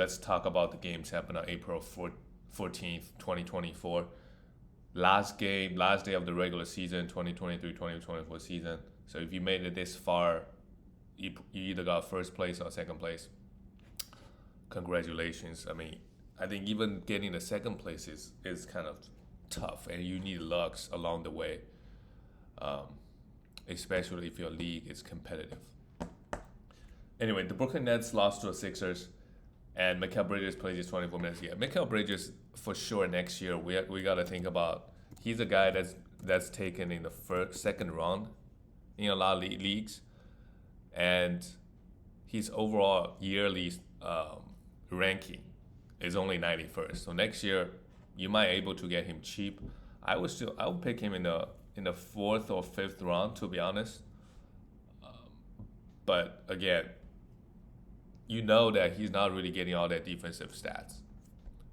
let's talk about the games happened on April 14th, 2024. Last game, last day of the regular season, 2023-2024 season. So if you made it this far, you either got first place or second place. Congratulations. I mean, I think even getting the second place is kind of tough, and you need lucks along the way, um, especially if your league is competitive. Anyway, the Brooklyn Nets lost to the Sixers, and Mikal Bridges played just 24 minutes. Yeah, Mikal Bridges for sure next year. We got to think about. He's a guy that's taken in the second round in a lot of leagues, and his overall yearly ranking is only 91st. So next year, you might able to get him cheap. I would pick him in the fourth or fifth round, to be honest. But again, you know that he's not really getting all that defensive stats,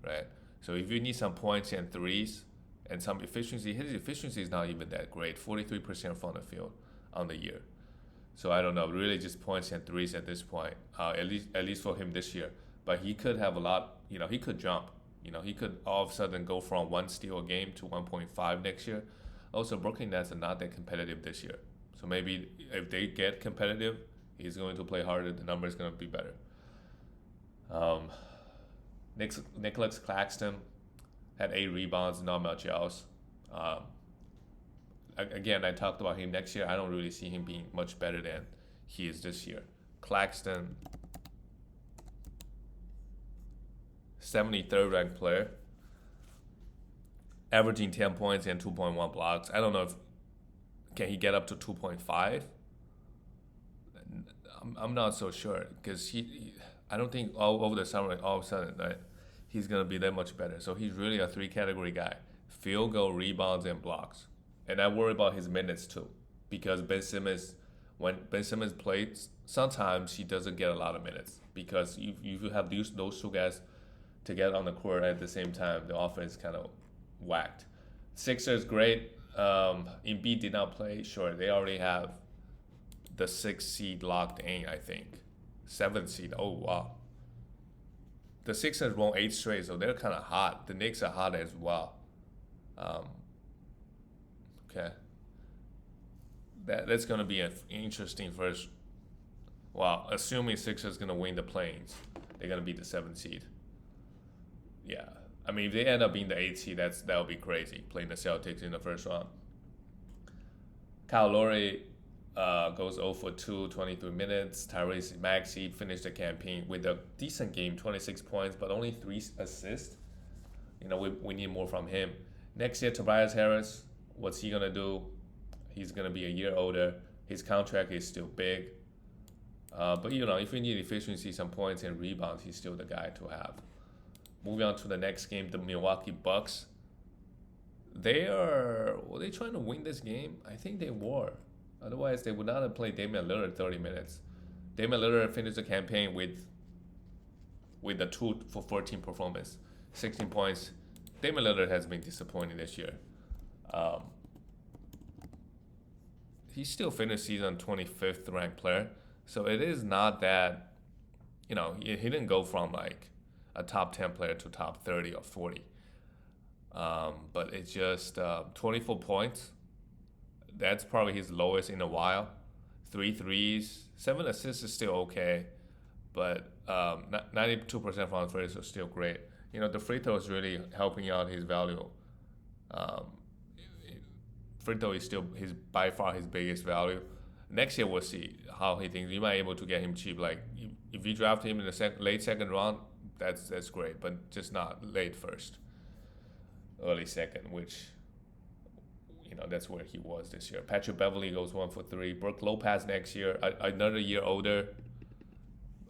right? So if you need some points and threes and some efficiency, his efficiency is not even that great, 43% from the field on the year. So I don't know, really just points and threes at this point, at least for him this year. But he could have a lot, he could jump. He could all of a sudden go from 1 steal a game to 1.5 next year. Also, Brooklyn Nets are not that competitive this year. So maybe if they get competitive, he's going to play harder. The number is going to be better. Nicholas Claxton had 8 rebounds, not much else. Again, I talked about him next year. I don't really see him being much better than he is this year. Claxton, 73rd ranked player, averaging 10 points and 2.1 blocks. I don't know if can he get up to 2.5. I'm not so sure because I don't think all over the summer all of a sudden right, he's gonna be that much better. So he's really a 3 category guy: field goal, rebounds, and blocks. And I worry about his minutes too, because when Ben Simmons plays, sometimes he doesn't get a lot of minutes because you have those two guys to get on the court at the same time. The offense kind of whacked. Sixers great. Embiid did not play. Sure, they already have the 6th seed locked in. I think 7th seed. Oh wow. The Sixers won 8 straight, so they're kind of hot. The Knicks are hot as well. Okay. That's going to be an interesting first. Well, assuming Sixers going to win the play-ins, they're going to be the 7th seed. Yeah. I mean, if they end up being the 8th seed, that would be crazy, playing the Celtics in the first round. Kyle Lowry goes 0 for 2, 23 minutes. Tyrese Maxey finished the campaign with a decent game, 26 points, but only 3 assists. We need more from him. Next year, Tobias Harris, what's he going to do? He's going to be a year older. His contract is still big. But, if we need efficiency, some points and rebounds, he's still the guy to have. Moving on to the next game, the Milwaukee Bucks. Were they trying to win this game? I think they were. Otherwise, they would not have played Damian Lillard 30 minutes. Damian Lillard finished the campaign with a 2 for 14 performance, 16 points. Damian Lillard has been disappointing this year. He still finished season 25th ranked player. So it is not that, he didn't go from like a top 10 player to top 30 or 40. But it's just 24 points. That's probably his lowest in a while. 3 threes, 7 assists is still okay. But 92% from free throws is still great. The free throw is really helping out his value. Free throw is still by far his biggest value. Next year we'll see how he thinks. You might be able to get him cheap. Like if you draft him in the late second round, that's great, but just not late first, early second, which that's where he was this year. Patrick Beverley goes 1 for 3. Brook Lopez next year, another year older.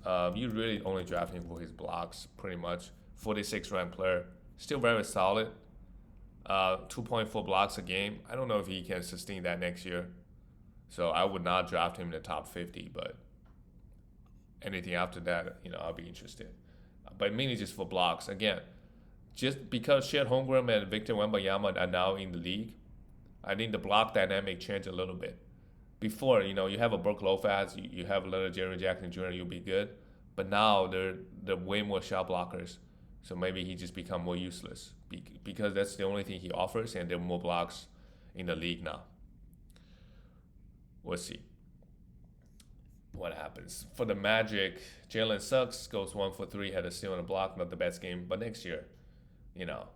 You really only draft him for his blocks, pretty much. 46 ranked player, still very solid. 2.4 blocks a game. I don't know if he can sustain that next year. So I would not draft him in the top 50, but anything after that, I'll be interested. But mainly just for blocks. Again, just because Chet Holmgren and Victor Wembanyama are now in the league, I think the block dynamic changed a little bit. Before, you have a Brook Lopez, you have a little Jerry Jackson Jr., you'll be good. But now they're way more shot blockers, so maybe he just become more useless because that's the only thing he offers, and there are more blocks in the league now. We'll see what happens. For the Magic, Jalen Suggs goes 1 for 3, had a steal and a block, not the best game. But next year, you know,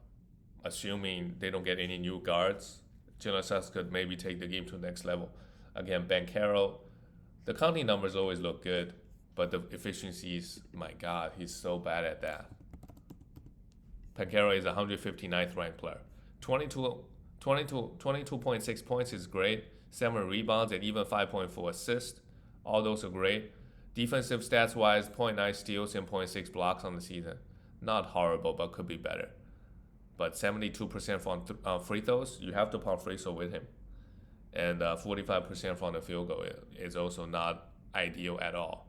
assuming they don't get any new guards, Jalen Suggs could maybe take the game to the next level. Again, Ben Carroll, the counting numbers always look good, but the efficiencies, my God, he's so bad at that. Pancaro is 159th ranked player. 22.6 points is great. 7 rebounds and even 5.4 assists. All those are great. Defensive stats wise, 0.9 steals and 0.6 blocks on the season. Not horrible, but could be better. But 72% from free throws, you have to pump free throw with him. And 45% from the field goal is also not ideal at all.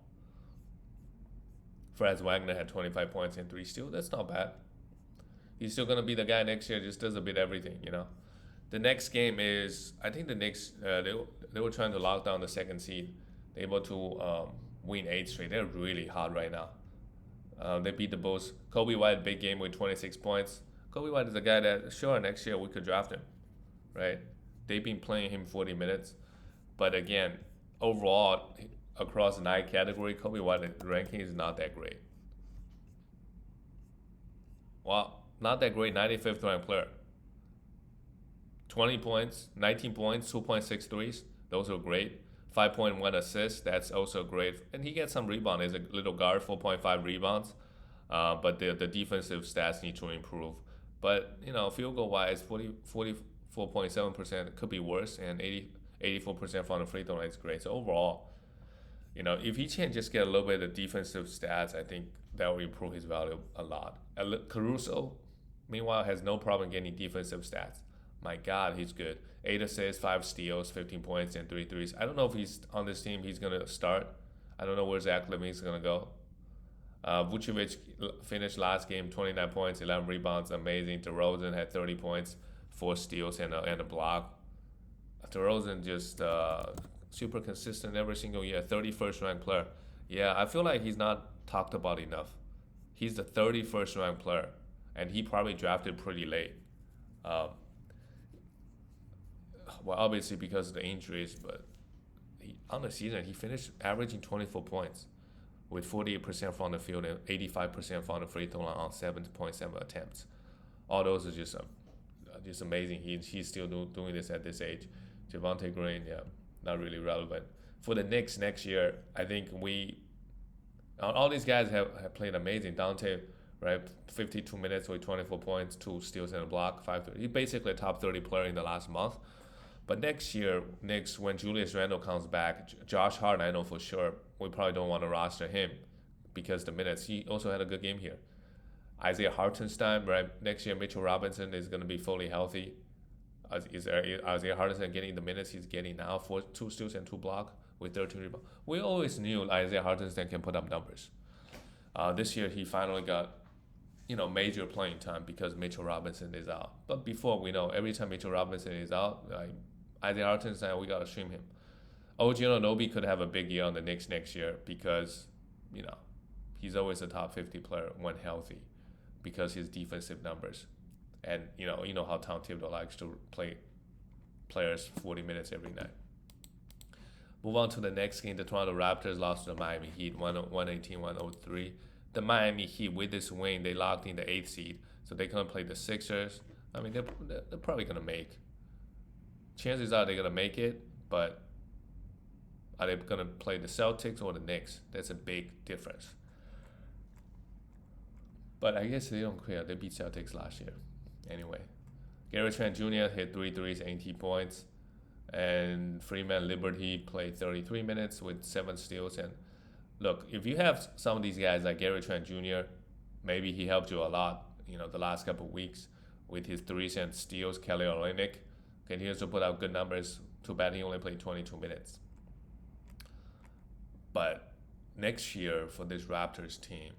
Franz Wagner had 25 points and 3 steals. That's not bad. He's still going to be the guy next year, just does a bit everything, you know. The next game is, I think the Knicks, they were trying to lock down the second seed. They're able to win 8 straight. They're really hot right now. They beat the Bulls. Kobe White, big game with 26 points. Kobe White is a guy that, sure, next year we could draft him, right? They've been playing him 40 minutes. But again, overall, across 9 category, Kobe White's ranking is not that great. Well, not that great, 95th ranked player. 20 points, 19 points, 2.6 threes. Those are great. 5.1 assists, that's also great. And he gets some rebound as a little guard, 4.5 rebounds. But the defensive stats need to improve. But, you know, field goal wise, 44.7% could be worse, and 84% from the free throw line is great. So overall, you know, if he can just get a little bit of defensive stats, I think that will improve his value a lot. Caruso, meanwhile, has no problem getting defensive stats. My God, he's good. 8 assists, 5 steals, 15 points, and 3 threes. I don't know if he's on this team, he's going to start. I don't know where Zach LaVine's going to go. Vucevic finished last game, 29 points, 11 rebounds, amazing. DeRozan had 30 points, 4 steals, and a block. DeRozan just super consistent every single year, 31st ranked player. Yeah, I feel like he's not talked about enough. He's the 31st ranked player, and he probably drafted pretty late. Well, obviously because of the injuries, but on the season, he finished averaging 24 points with 48% from the field and 85% from the free throw line on 7.7 attempts. All those are just amazing. He's still doing this at this age. Javonte Green, yeah, not really relevant. For the Knicks next year, I think all these guys have played amazing. Dante, right, 52 minutes with 24 points, 2 steals and a block, 5. He's basically a top 30 player in the last month. But next year, Knicks, when Julius Randle comes back, Josh Hart, I know for sure, we probably don't want to roster him because the minutes. He also had a good game here. Isaiah Hartenstein, right? Next year, Mitchell Robinson is going to be fully healthy. Is Isaiah Hartenstein getting the minutes he's getting now? 2 steals and 2 blocks with 13 rebounds. We always knew Isaiah Hartenstein can put up numbers. This year, he finally got major playing time because Mitchell Robinson is out. But before, we know every time Mitchell Robinson is out, Isaiah Hartenstein, we got to stream him. OG Anunoby could have a big year on the Knicks next year because, he's always a top 50 player when healthy because his defensive numbers. And, you know how Tom Thibodeau likes to play players 40 minutes every night. Move on to the next game. The Toronto Raptors lost to the Miami Heat, 118-103. The Miami Heat, with this win, they locked in the 8th seed. So they're going to play the Sixers. I mean, they're probably going to make. Chances are they're going to make it, but are they going to play the Celtics or the Knicks? That's a big difference. But I guess they don't care. They beat Celtics last year. Anyway, Gary Trent Jr. hit 3 threes, 18 points. And Freeman Liberty played 33 minutes with 7 steals. And look, if you have some of these guys like Gary Trent Jr., maybe he helped you a lot, the last couple of weeks with his threes and steals. Kelly Olynyk continues to put out good numbers. Too bad he only played 22 minutes. But next year for this Raptors team,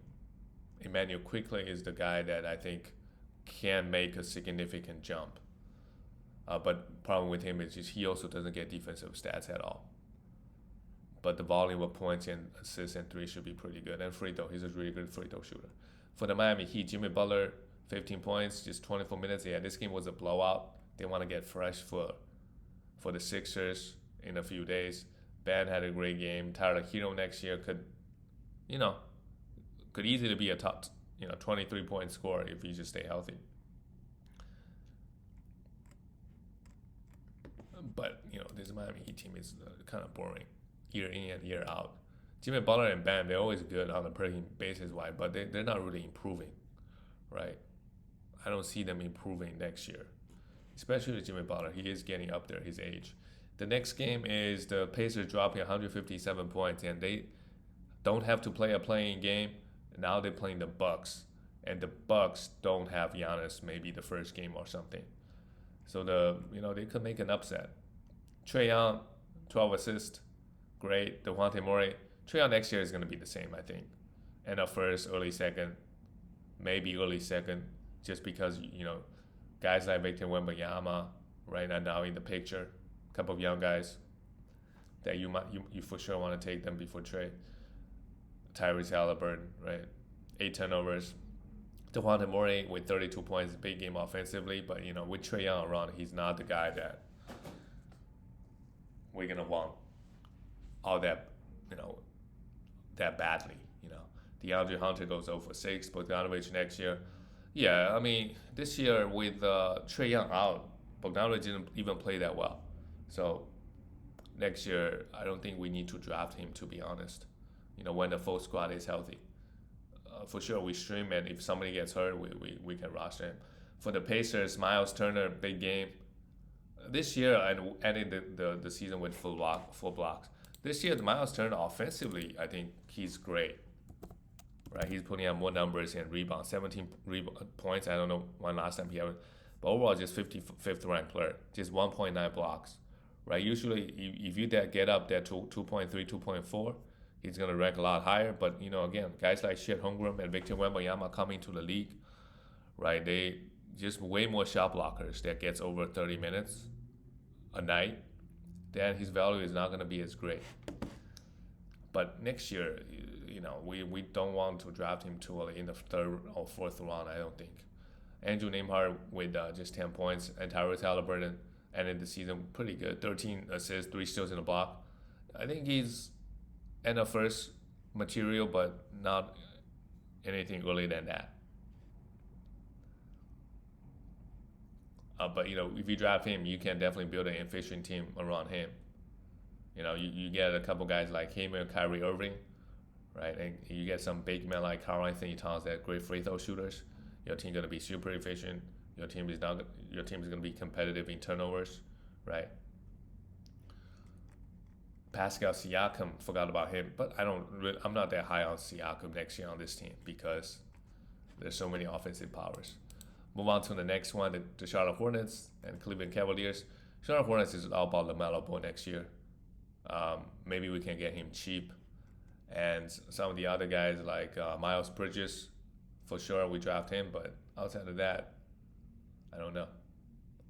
Emmanuel Quickley is the guy that I think can make a significant jump. But problem with him is just he also doesn't get defensive stats at all. but the volume of points and assists and three should be pretty good. And free throw, he's a really good free throw shooter. For the Miami Heat, Jimmy Butler, 15 points, just 24 minutes. Yeah, this game was a blowout. They want to get fresh for the Sixers in a few days. Ben had a great game. Tyler Hero next year you know, could easily be a top, 23-point scorer if he just stay healthy. But, this Miami Heat team is kind of boring year in and year out. Jimmy Butler and Bam, they're always good on a per game basis, wide, but they're not really improving, right? I don't see them improving next year, especially with Jimmy Butler. He is getting up there, his age. The next game is the Pacers dropping 157 points, and they don't have to play a playing game. Now they're playing the Bucks, and the Bucks don't have Giannis maybe the first game or something. So they could make an upset. Trae Young, 12 assists, great. DeJounte Murray. Trae Young next year is going to be the same, I think. End of first, early second, maybe early second, just because guys like Victor Wembanyama right now in the picture, a couple of young guys that you for sure want to take them before Trae. Tyrese Halliburton, right? 8 turnovers. DeJounte Murray with 32 points, big game offensively, but with Trae Young around, he's not the guy that we're gonna want all that, that badly. DeAndre Hunter goes 0 for 6, Bogdanovich next year. Yeah, I mean, this year with Trae Young out, Bogdanovich didn't even play that well. So next year, I don't think we need to draft him, to be honest. When the full squad is healthy. For sure, we stream, and if somebody gets hurt, we can roster him. For the Pacers, Miles Turner, big game. This year, and ending the season with full blocks. This year, the Miles Turner offensively, I think he's great. Right, he's putting out more numbers and rebounds, 17 points. I don't know when last time he had, but overall, just 55th ranked player, just 1.9 blocks. Right, usually if you get up there to 2.3, 2.4, he's gonna rank a lot higher. But again, guys like Chet Holmgren and Victor Wembanyama coming to the league, right? They just way more shot blockers that gets over 30 minutes a night. Then his value is not gonna be as great. But next year, we don't want to draft him too early in the third or fourth round, I don't think. Andrew Nembhard with just 10 points, and Tyrese Halliburton ended the season pretty good. 13 assists, 3 steals in the block. I think he's end of first material, but not anything earlier than that. But if you draft him, you can definitely build an efficient team around him. You get a couple guys like him and Kyrie Irving, right? And you get some big men like Karl Anthony Towns that great free throw shooters. Your team gonna be super efficient. Your team is gonna be competitive in turnovers, right? Pascal Siakam, forgot about him, but I'm not that high on Siakam next year on this team because there's so many offensive powers. Move on to the next one, the Charlotte Hornets and Cleveland Cavaliers. Charlotte Hornets is all about LaMelo Ball next year. Maybe we can get him cheap. And some of the other guys like Miles Bridges, for sure we draft him, but outside of that, I don't know.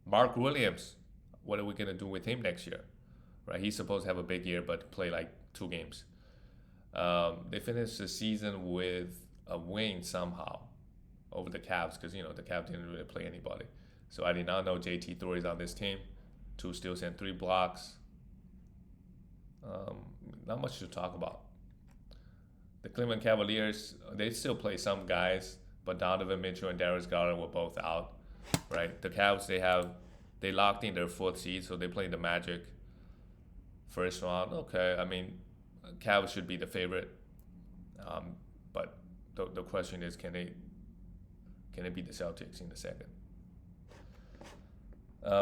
Mark Williams, what are we going to do with him next year? Right, he's supposed to have a big year, but play like 2 games. They finished the season with a win somehow over the Cavs because the Cavs didn't really play anybody. So I did not know JT Thor is on this team. 2 steals and 3 blocks. Not much to talk about. The Cleveland Cavaliers, they still play some guys, but Donovan Mitchell and Darius Garland were both out. Right, the Cavs they locked in their 4th seed, so they play the Magic. First round, okay. I mean, Cavs should be the favorite, but the question is, can they beat the Celtics in the second?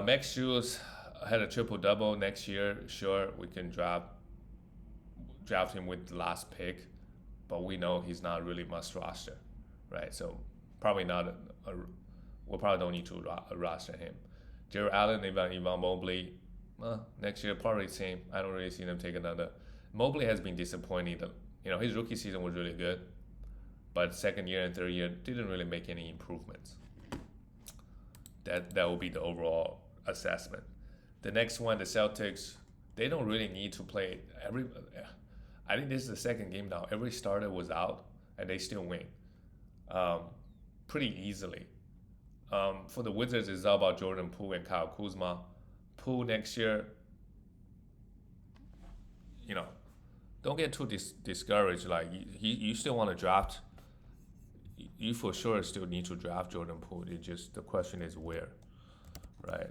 Max Strus had a triple-double next year. Sure, we can draft him with the last pick, but we know he's not really must roster, right? So probably not. We probably don't need to roster him. Jared Allen, Evan Mobley. Next year probably the same. I don't really see them take another. Mobley has been disappointing. His rookie season was really good, but second year and third year didn't really make any improvements. That will be the overall assessment. The next one, the Celtics, they don't really need to play I think this is the second game now. Every starter was out, and they still win, um, pretty easily. For the Wizards, it's all about Jordan Poole and Kyle Kuzma. Poole next year, you know, don't get too discouraged. Like you still want to draft. You for sure still need to draft Jordan Poole. It just the question is where, right?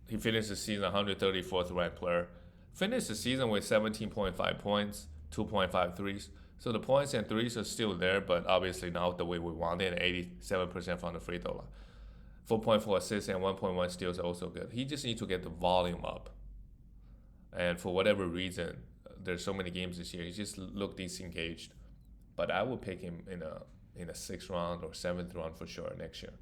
He finished the season 134th ranked player. Finished the season with 17.5 points, 2.5 threes. So the points and threes are still there, but obviously not the way we want it. 87% from the free throw line. 4.4 assists and 1.1 steals are also good. He just needs to get the volume up. And for whatever reason, there's so many games this year, he just looked disengaged. But I would pick him in a 6th round or 7th round for sure next year.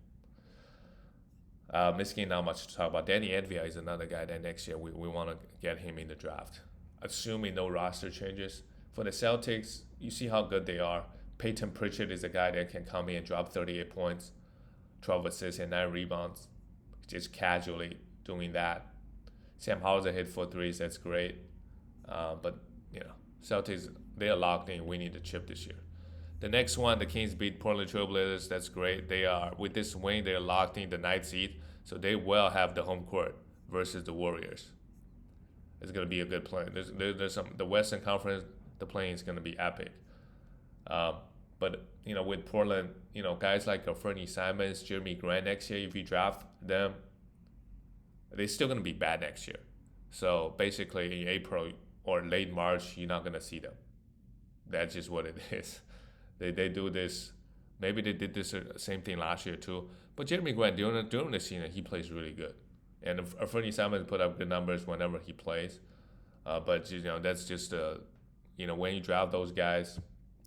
Missing not much to talk about. Danny Advia is another guy that next year we want to get him in the draft. Assuming no roster changes. For the Celtics, you see how good they are. Peyton Pritchard is a guy that can come in and drop 38 points, 12 assists, and 9 rebounds. Just casually doing that. Sam Hauser hit 4 threes, that's great. But, Celtics, they are locked in. We need to chip this year. The next one, the Kings beat Portland Trailblazers. That's great. They are, with this win, they're locked in the 9th seed. So they will have the home court versus the Warriors. It's going to be a good play. There's some, the Western Conference, the playing is going to be epic. But, with Portland, guys like Fernie Simons, Jeremy Grant next year, if you draft them, they're still going to be bad next year. So basically in April or late March, you're not going to see them. That's just what it is. They do this. Maybe they did this same thing last year too. But Jeremy Grant, during the season, he plays really good. And Fernie Simons put up good numbers whenever he plays. But, that's just, when you draft those guys,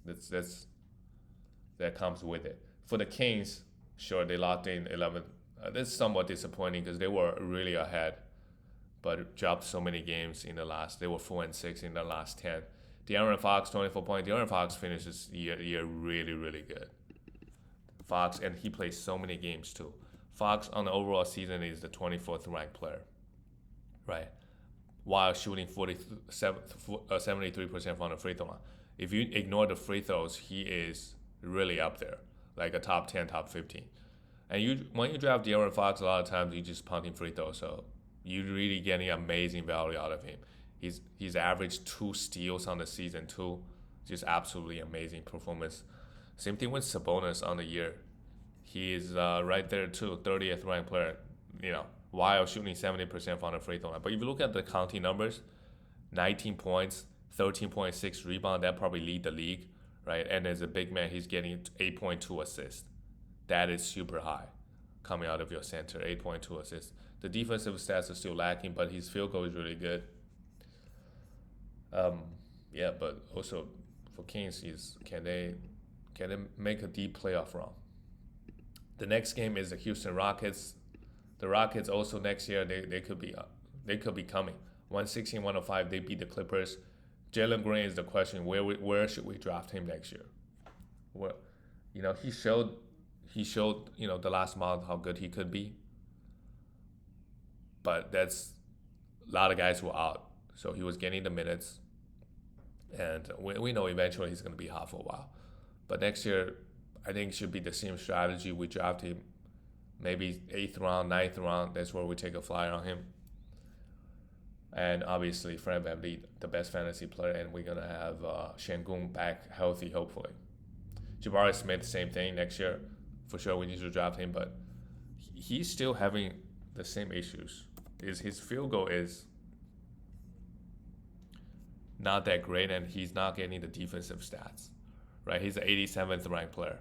that comes with it. For the Kings, sure, they locked in 11th. That's somewhat disappointing because they were really ahead, but dropped so many games in the last. They were 4-6 in the last 10. De'Aaron Fox, 24 points. De'Aaron Fox finishes the year really, really good. Fox, and he plays so many games too. Fox on the overall season is the 24th ranked player, right? While shooting 73% from the free throw line. If you ignore the free throws, he is really up there, like a top 10, top 15. And when you draft De'Aaron Fox, a lot of times you just punting free throws, so you're really getting amazing value out of him. He's averaged 2 steals on the season too, just absolutely amazing performance. Same thing with Sabonis on the year. He is right there too, 30th ranked player, while shooting 70% from the free throw line. But if you look at the counting numbers, 19 points, 13.6 rebound, that probably lead the league, right? And as a big man, he's getting 8.2 assists. That is super high coming out of your center, 8.2 assists. The defensive stats are still lacking, but his field goal is really good. But also for Kings, can they make a deep playoff run? The next game is the Houston Rockets. The Rockets also next year they could be coming 116-105. They beat the Clippers. Jalen Green is the question. Where should we draft him next year? Well, he showed the last month how good he could be. But that's a lot of guys were out, so he was getting the minutes. And we know eventually he's going to be hot for a while. But next year, I think it should be the same strategy. We draft him maybe 8th round, 9th round. That's where we take a flyer on him. And obviously, Fred VanVleet, the best fantasy player, and we're going to have Şengün back healthy, hopefully. Jabari Smith, same thing next year. For sure, we need to draft him, but he's still having the same issues. His field goal is not that great, and he's not getting the defensive stats, right? He's the 87th ranked player.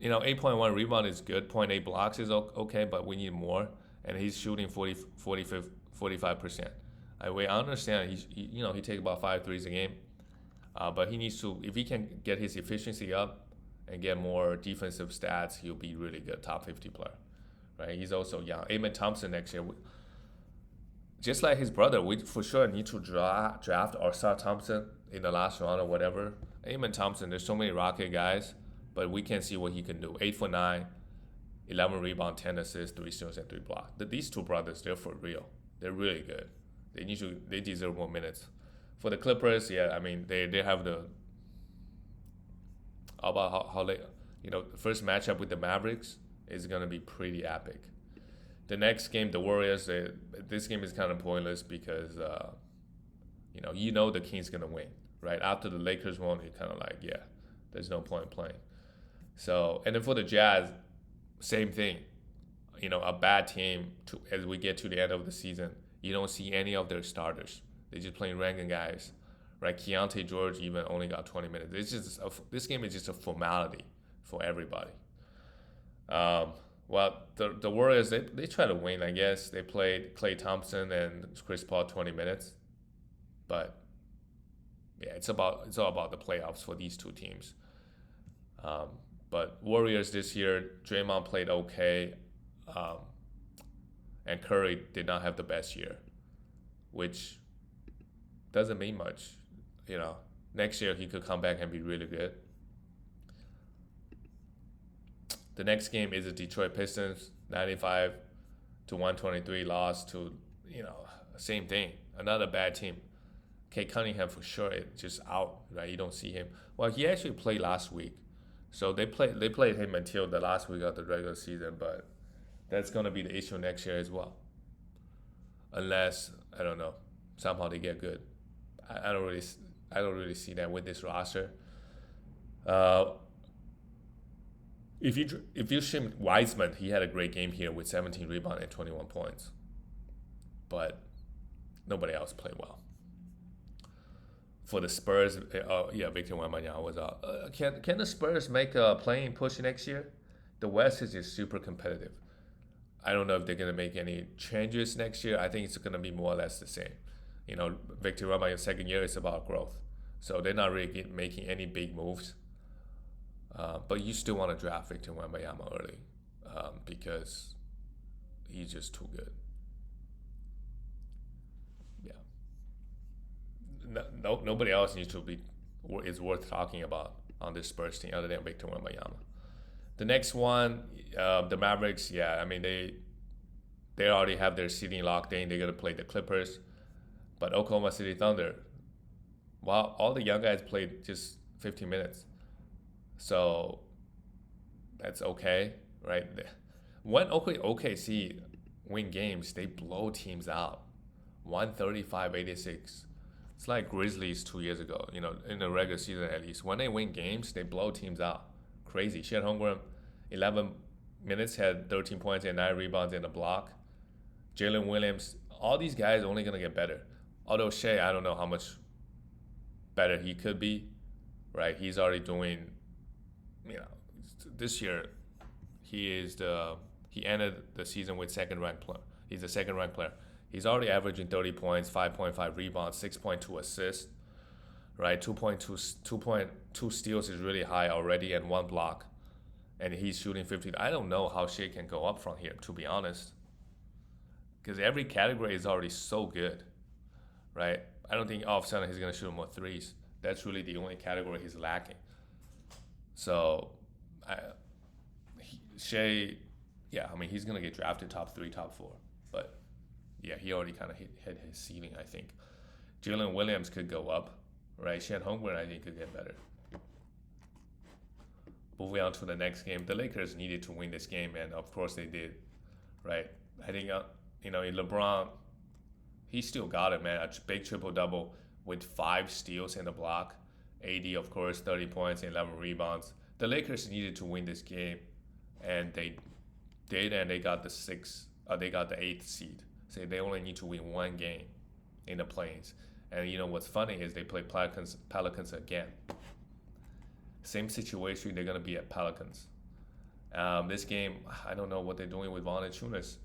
8.1 rebound is good. 0.8 blocks is okay, but we need more. And he's shooting 45%. We understand he takes about 5 threes a game, but he needs to, if he can get his efficiency up and get more defensive stats, he'll be really good, top 50 player, right? He's also young. Amen Thompson next year, just like his brother, we for sure need to draft Arsar Thompson in the last round or whatever. Amen Thompson, there's so many Rocket guys, but we can see what he can do. 8'9", 11 rebound, 10 assists, 3 steals, and 3 blocks. These two brothers, they're for real. They're really good. They deserve more minutes. For the Clippers, yeah, I mean they have the about how they the first matchup with the Mavericks is gonna be pretty epic. The next game, the Warriors, this game is kind of pointless because the Kings gonna win, right? After the Lakers won, it kind of like there's no point playing. So and then for the Jazz, same thing. A bad team as we get to the end of the season, you don't see any of their starters. They're just playing random guys, right? Keontae George even only got 20 minutes. This game is just a formality for everybody. Well, the Warriors they try to win. I guess they played Klay Thompson and Chris Paul 20 minutes, but yeah, it's all about the playoffs for these two teams. But Warriors this year, Draymond played okay, um, and Curry did not have the best year, which doesn't mean much. Next year he could come back and be really good. The next game is the Detroit Pistons, 95 to 123 loss to, same thing, another bad team. Kate Cunningham for sure is just out, right? You don't see him. Well, he actually played last week, so they played him until the last week of the regular season, but that's gonna be the issue next year as well, unless I don't know somehow they get good. I don't really see that with this roster. Uh, if you shim Wiseman, he had a great game here with 17 rebounds and 21 points, but nobody else played well. For the Spurs, Victor Wembanyama was out. Can the Spurs make a playing push next year? The West is just super competitive. I don't know if they're gonna make any changes next year. I think it's gonna be more or less the same. Victor Wembanyama's second year is about growth, so they're not really making any big moves. But you still want to draft Victor Wembanyama early because he's just too good. Yeah. Nobody else is worth talking about on this Spurs team other than Victor Wembanyama. The next one, the Mavericks. Yeah, I mean they already have their seeding locked in. They're gonna play the Clippers, but Oklahoma City Thunder. Wow, all the young guys played just 15 minutes. So that's okay, right? When OKC win games, they blow teams out, 135-86. It's like Grizzlies 2 years ago, in the regular season at least. When they win games, they blow teams out. Crazy. Chet Holmgren, 11 minutes, had 13 points and 9 rebounds in a block. Jalen Williams, all these guys are only going to get better. Although Shea, I don't know how much better he could be, right? He's already doing, this year he ended the season with second ranked player. He's a second ranked player. He's already averaging 30 points, 5.5 rebounds, 6.2 assists, right? 2.2 steals is really high already, and 1 block. And he's shooting 50. I don't know how Shea can go up from here, to be honest, because every category is already so good, right? I don't think all of a sudden he's going to shoot more threes. That's really the only category he's lacking. So, Shea, he's going to get drafted top 3, top 4. But, yeah, he already kind of hit his ceiling, I think. Jalen Williams could go up, right? Chet Holmgren, I think, could get better. Moving on to the next game. The Lakers needed to win this game, and, of course, they did, right? I think, LeBron, he still got it, man. A big triple-double with 5 steals and a block. AD, of course, 30 points and 11 rebounds. The Lakers needed to win this game, and they did, and they got the 8th seed. So they only need to win 1 game in the play-ins. And what's funny is they play Pelicans again. Same situation, they're gonna be at Pelicans. This game, I don't know what they're doing with Valanciunas.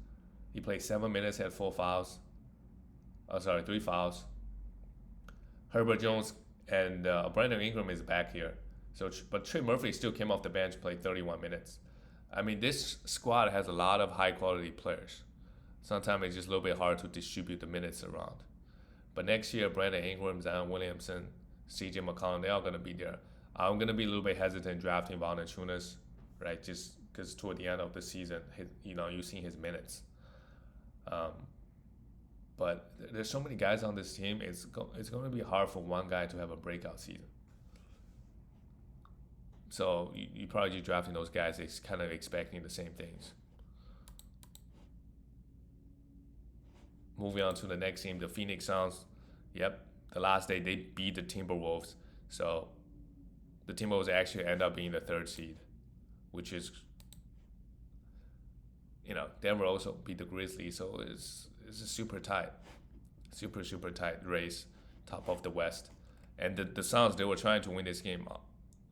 He played 7 minutes, had 3 fouls. Herbert Jones and Brandon Ingram is back here. But Trey Murphy still came off the bench, played 31 minutes. I mean, this squad has a lot of high-quality players. Sometimes it's just a little bit hard to distribute the minutes around. But next year, Brandon Ingram, Zion Williamson, CJ McCollum, they're all going to be there. I'm going to be a little bit hesitant drafting Valanciunas, right? Just because toward the end of the season, you've seen his minutes. But there's so many guys on this team. It's going to be hard for one guy to have a breakout season. So you probably just drafting those guys. It's kind of expecting the same things. Moving on to the next team, the Phoenix Suns. Yep, the last day they beat the Timberwolves. So the Timberwolves actually end up being the third seed, which is, Denver also beat the Grizzlies. So it's a super tight race, top of the West. And the Suns, they were trying to win this game,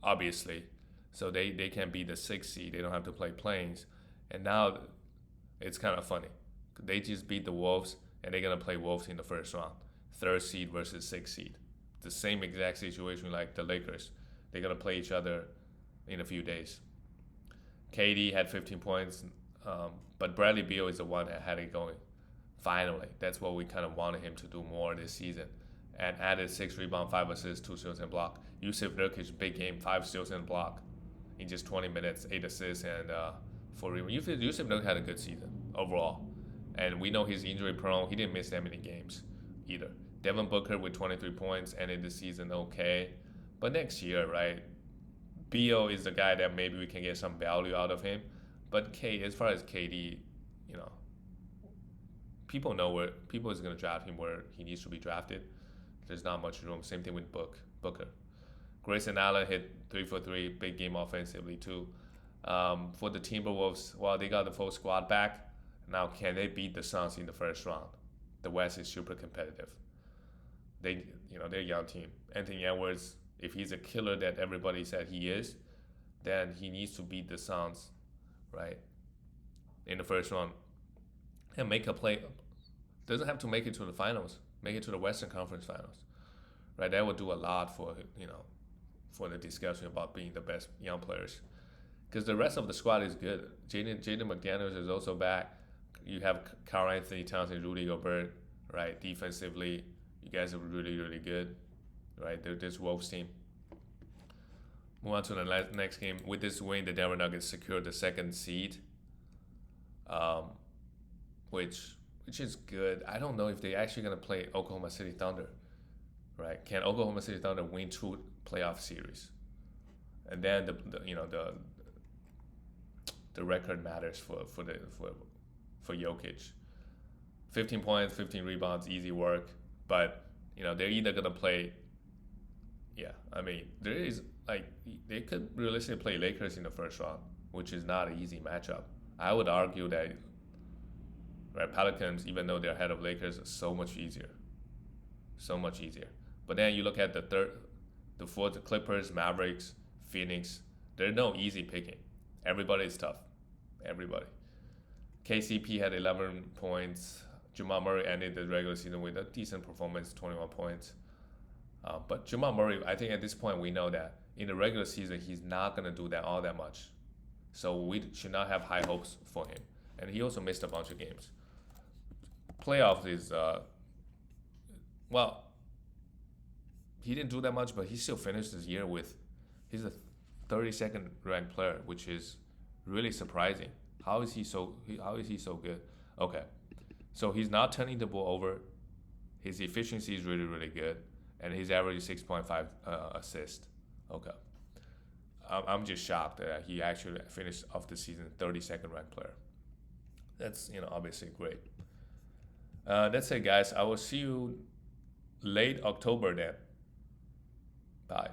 obviously. So they can be the sixth seed. They don't have to play planes. And now it's kind of funny. They just beat the Wolves, and they're going to play Wolves in the first round. Third seed versus sixth seed. The same exact situation like the Lakers. They're going to play each other in a few days. KD had 15 points, but Bradley Beal is the one that had it going. Finally, that's what we kind of wanted him to do more this season. And added 6 rebounds, 5 assists, 2 steals and block. Yusuf Nurkic, big game, 5 steals and block in just 20 minutes, 8 assists and 4 rebounds. Yusuf Nurkic had a good season overall. And we know he's injury prone. He didn't miss that many games either. Devin Booker with 23 points, ended the season okay. But next year, right, Beal is the guy that maybe we can get some value out of him. But as far as KD, people is going to draft him where he needs to be drafted. There's not much room. Same thing with Booker. Grayson Allen hit 3 for 3, big game offensively too. For the Timberwolves, they got the full squad back. Now, can they beat the Suns in the first round? The West is super competitive. They're a young team. Anthony Edwards, if he's a killer that everybody said he is, then he needs to beat the Suns, right, in the first round and make a play. Doesn't have to make it to the finals. Make it to the Western Conference Finals, right? That would do a lot for for the discussion about being the best young players, because the rest of the squad is good. Jaden McDaniels is also back. You have Karl Anthony Towns and Rudy Gobert, right? Defensively, you guys are really, really good, right? They're this Wolves team. Move on to the next game. With this win, the Denver Nuggets secured the second seed, which is good. I don't know if they're actually going to play Oklahoma City Thunder, right? Can Oklahoma City Thunder win 2 playoff series? And then the record matters for Jokic. 15 points, 15 rebounds, easy work. But they're either going to play. Yeah, I mean they could realistically play Lakers in the first round, which is not an easy matchup. I would argue that. Right, Pelicans, even though they're ahead of Lakers, are so much easier. But then you look at the fourth, the Clippers, Mavericks, Phoenix. There's no easy picking. Everybody is tough. Everybody. KCP had 11 points. Jamal Murray ended the regular season with a decent performance, 21 points. But Jamal Murray, I think at this point we know that in the regular season he's not going to do that all that much. So we should not have high hopes for him. And he also missed a bunch of games. Playoffs is, he didn't do that much, but he still finished this year he's a 32nd ranked player, which is really surprising. How is he so good? Okay, so he's not turning the ball over. His efficiency is really, really good, and his average is 6.5 assists. Okay, I'm just shocked that he actually finished off the season 32nd ranked player. That's obviously great. That's it, guys. I will see you late October then. Bye.